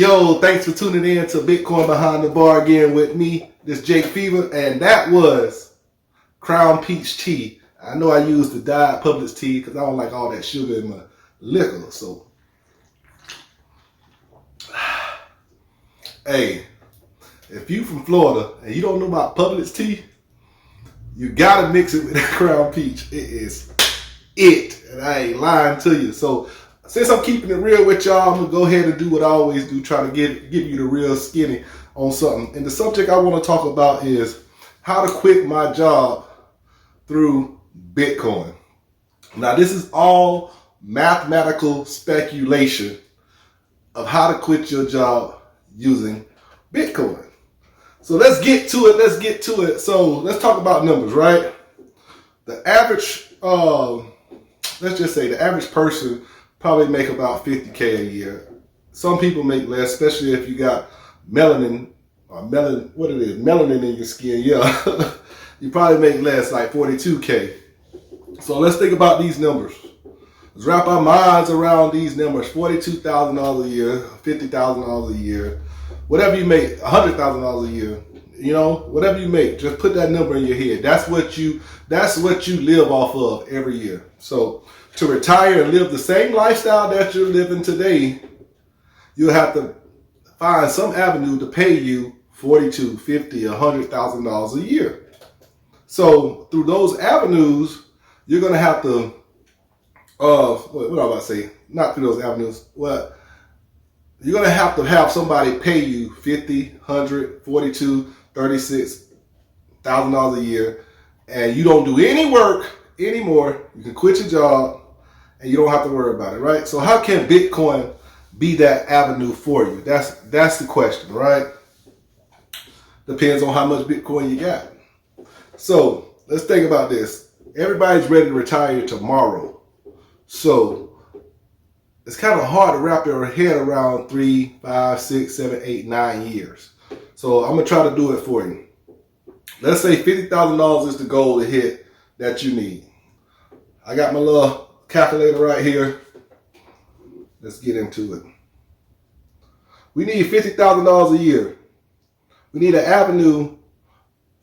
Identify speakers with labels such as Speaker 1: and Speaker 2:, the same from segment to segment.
Speaker 1: Yo, thanks for tuning in to Bitcoin Behind the Bar again with me, this Jake Fever, and that was Crown Peach Tea. I know I used the Diet Publix tea because I don't like all that sugar in my liquor. So, hey, if you from Florida and you don't know about Publix tea, you gotta mix it with that Crown Peach. It is it, and I ain't lying to you. So, since I'm keeping it real with y'all, I'm gonna go ahead and do what I always do, try to give you the real skinny on something. And the subject I want to talk about is how to quit my job through Bitcoin. Now, this is all mathematical speculation of how to quit your job using Bitcoin. So let's get to it. So let's talk about numbers, right? The average, let's just say the average person probably make about 50K a year. Some people make less, especially if you got melanin in your skin. Yeah, you probably make less, like 42K. So let's think about these numbers. Let's wrap our minds around these numbers: $42,000 a year, $50,000 a year, whatever you make, $100,000 a year. You know, whatever you make, just put that number in your head. That's what you live off of every year. So to retire and live the same lifestyle that you're living today, you'll have to find some avenue to pay you $42,000, $50,000, $100,000 a year. So through those avenues, you're gonna have to what am I about to say? Not through those avenues. Well, you're gonna have to have somebody pay you $50,000, $100,000, $42,000, $36,000 a year, and you don't do any work anymore. You can quit your job, and you don't have to worry about it, right? So how can Bitcoin be that avenue for you? That's the question, right? Depends on how much Bitcoin you got. So let's think about this. Everybody's ready to retire tomorrow. So it's kind of hard to wrap your head around 3, 5, 6, 7, 8, 9 years. So I'm going to try to do it for you. Let's say $50,000 is the goal to hit that you need. I got my little calculator right here. Let's get into it. We need $50,000 a year. We need an avenue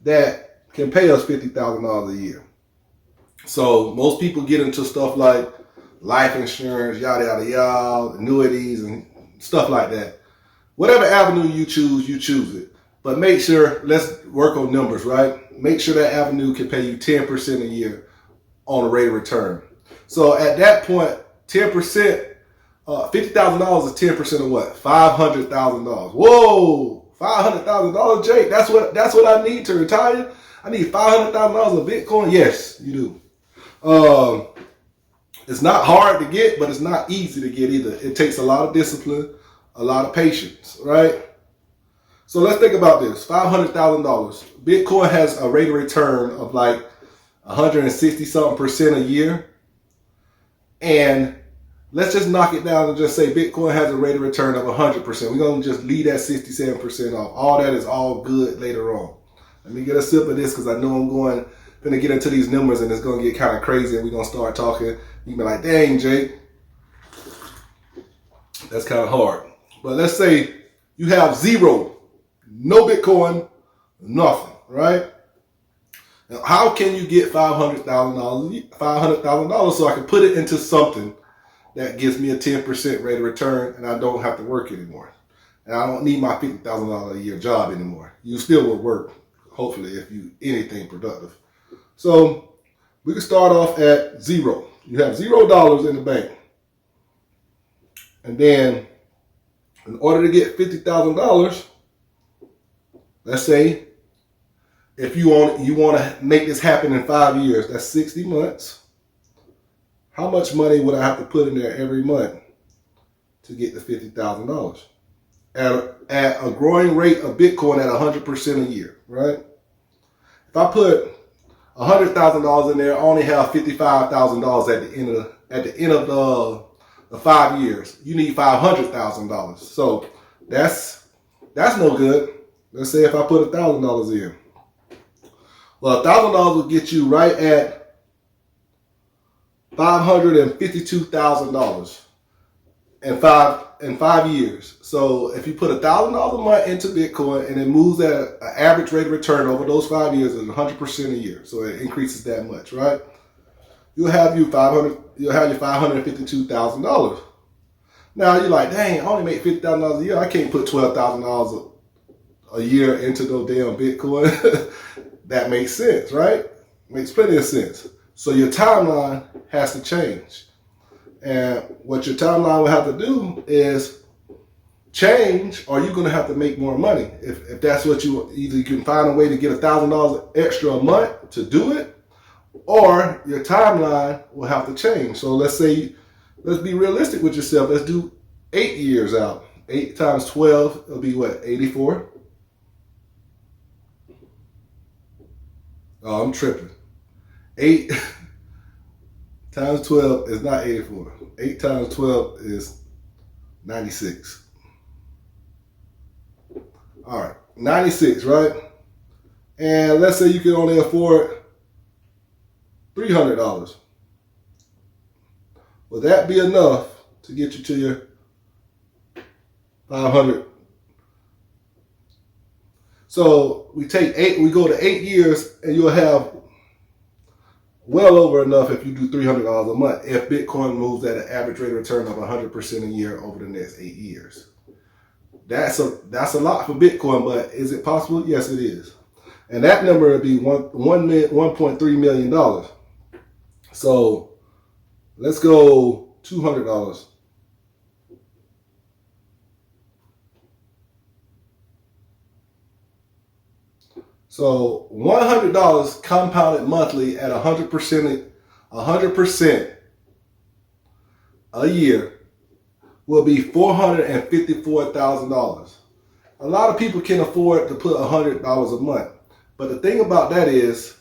Speaker 1: that can pay us $50,000 a year. So most people get into stuff like life insurance, yada, yada, yada, annuities and stuff like that. Whatever avenue you choose it. But make sure, let's work on numbers, right? Make sure that avenue can pay you 10% a year on a rate of return. So at that point, 10%, $50,000 is 10% of what? $500,000. Whoa, $500,000, Jake. That's what I need to retire. I need $500,000 of Bitcoin. Yes, you do. It's not hard to get, but it's not easy to get either. It takes a lot of discipline, a lot of patience, right? So let's think about this. $500,000. Bitcoin has a rate of return of like 160-something% a year. And let's just knock it down and just say Bitcoin has a rate of return of 100%. We're going to just leave that 67% off. All that is all good later on. Let me get a sip of this because I know I'm going to get into these numbers and it's going to get kind of crazy and we're going to start talking. You can be like, dang, Jake, that's kind of hard. But let's say you have zero, no Bitcoin, nothing, right? Now, how can you get $500,000 so I can put it into something that gives me a 10% rate of return and I don't have to work anymore? And I don't need my $50,000 a year job anymore. You still will work, hopefully, if you anything productive. So we can start off at zero. You have $0 in the bank. And then in order to get $50,000, let's say if you want to make this happen in 5 years, that's 60 months. How much money would I have to put in there every month to get the $50,000? At a growing rate of Bitcoin at 100% a year, right? If I put $100,000 in there, I only have $55,000 at the end of the 5 years. You need $500,000. So that's no good. Let's say if I put $1,000 in. Well, $1,000 will get you right at $552,000. in 5 years. So if you put $1,000 a month into Bitcoin and it moves at an average rate of return over those 5 years is 100% a year. So it increases that much, right? You'll have your $552,000. Now you're like, dang, I only make $50,000 a year. I can't put $12,000 a year into no damn Bitcoin. That makes sense, right? Makes plenty of sense. So your timeline has to change. And what your timeline will have to do is change, or you're going to have to make more money. If that's what either you can find a way to get $1,000 extra a month to do it, or your timeline will have to change. So let's be realistic with yourself. Let's do 8 years out. 8 times 12, it'll be what, 84? Oh, I'm tripping. 8 times 12 is not 84. 8 times 12 is 96. All right, 96, right? And let's say you can only afford $300. Will that be enough to get you to your 500? So we go to 8 years, and you'll have well over enough if you do $300 a month if Bitcoin moves at an average rate of return of 100% a year over the next 8 years. That's a lot for Bitcoin, but is it possible? Yes, it is. And that number would be $1.3 million. So let's go $200. So $100 compounded monthly at 100% a year will be $454,000. A lot of people can afford to put $100 a month. But the thing about that is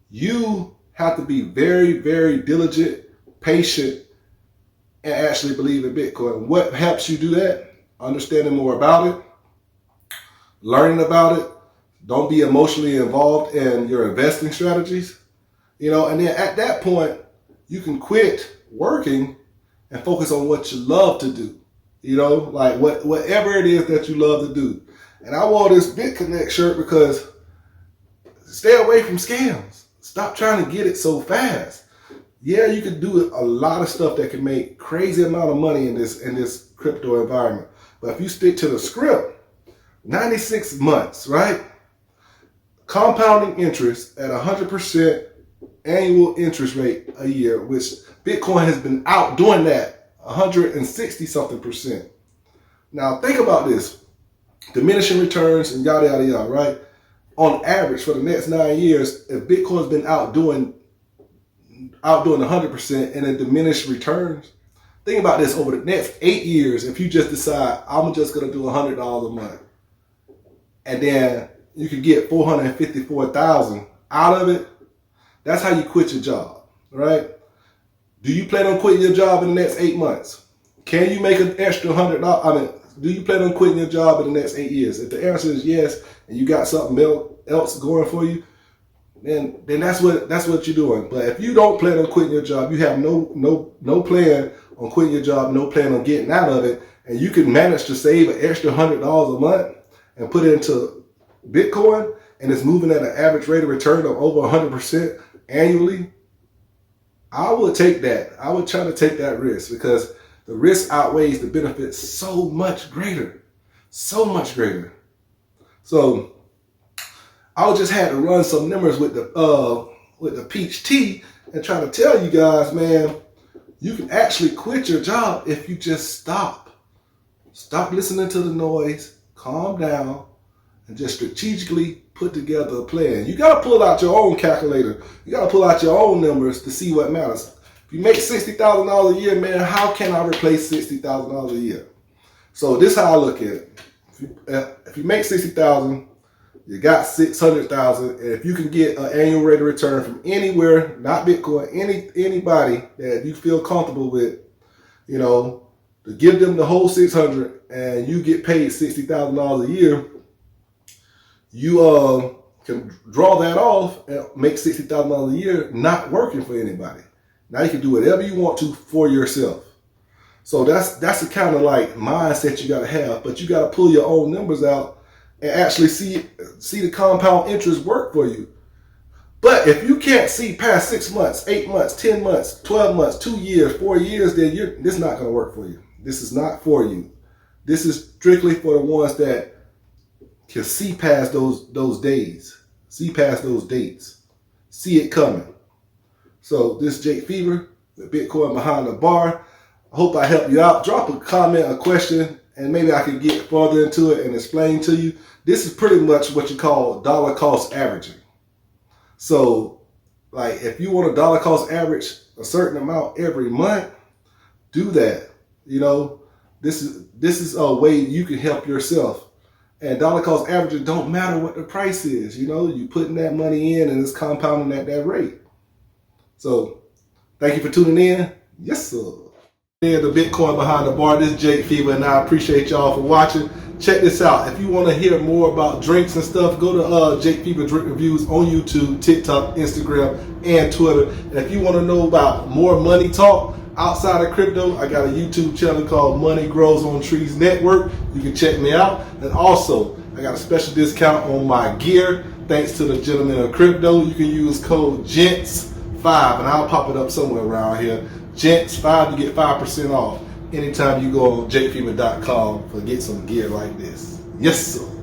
Speaker 1: you have to be very, very diligent, patient, and actually believe in Bitcoin. What helps you do that? Understanding more about it, learning about it. Don't be emotionally involved in your investing strategies. And then at that point, you can quit working and focus on what you love to do. Like whatever it is that you love to do. And I wore this BitConnect shirt because stay away from scams. Stop trying to get it so fast. Yeah, you can do a lot of stuff that can make crazy amount of money in this crypto environment. But if you stick to the script, 96 months, right? Compounding interest at 100% annual interest rate a year, which Bitcoin has been outdoing that 160 something percent. Now think about this. Diminishing returns and yada, yada, yada, right? On average for the next 9 years, if Bitcoin's been outdoing 100% and then diminished returns, think about this over the next 8 years. If you just decide, I'm just going to do $100 a month, and then you could get $454,000 out of it, that's how you quit your job, right? Do you plan on quitting your job in the next 8 months? Can you make an extra $100? Do you plan on quitting your job in the next 8 years? If the answer is yes, and you got something else going for you, then that's what you're doing. But if you don't plan on quitting your job, you have no plan on quitting your job, no plan on getting out of it, and you can manage to save an extra $100 a month and put it into Bitcoin, and it's moving at an average rate of return of over 100% annually, I would take that. I would try to take that risk because the risk outweighs the benefits so much greater. So much greater. So I would just had to run some numbers with the peach tea and try to tell you guys, man, you can actually quit your job if you just stop. Stop listening to the noise, calm down, and just strategically put together a plan. You got to pull out your own calculator. You got to pull out your own numbers to see what matters. If you make $60,000 a year, man, how can I replace $60,000 a year? So this is how I look at it. If you make $60,000, you got $600,000, and if you can get an annual rate of return from anywhere, not Bitcoin, anybody that you feel comfortable with, to give them the whole $600, and you get paid $60,000 a year, you can draw that off and make $60,000 a year not working for anybody. Now you can do whatever you want to for yourself. So that's the kind of like mindset you got to have. But you got to pull your own numbers out and actually see the compound interest work for you. But if you can't see past 6 months, 8 months, 10 months, 12 months, 2 years, 4 years, then this is not going to work for you. This is not for you. This is strictly for the ones that can see past those days, see past those dates, see it coming. So this is Jake Fever, the Bitcoin Behind the Bar. I hope I helped you out. Drop a comment, a question, and maybe I can get further into it and explain to you. This is pretty much what you call dollar cost averaging. So, like, if you want a dollar cost average a certain amount every month, do that. You know, this is a way you can help yourself. And dollar cost averaging don't matter what the price is. You know, you putting that money in and it's compounding at that rate. So, thank you for tuning in. Yes, sir. The Bitcoin Behind the Bar. This is Jake Fever, and I appreciate y'all for watching. Check this out. If you want to hear more about drinks and stuff, go to Jake Fever Drink Reviews on YouTube, TikTok, Instagram, and Twitter. And if you want to know about more money talk outside of crypto, I got a YouTube channel called Money Grows on Trees Network. You can check me out. And also, I got a special discount on my gear. Thanks to the gentleman of crypto. You can use code GENTS5, and I'll pop it up somewhere around here. GENTS5, you get 5% off anytime you go on jakefever.com to get some gear like this. Yes, sir.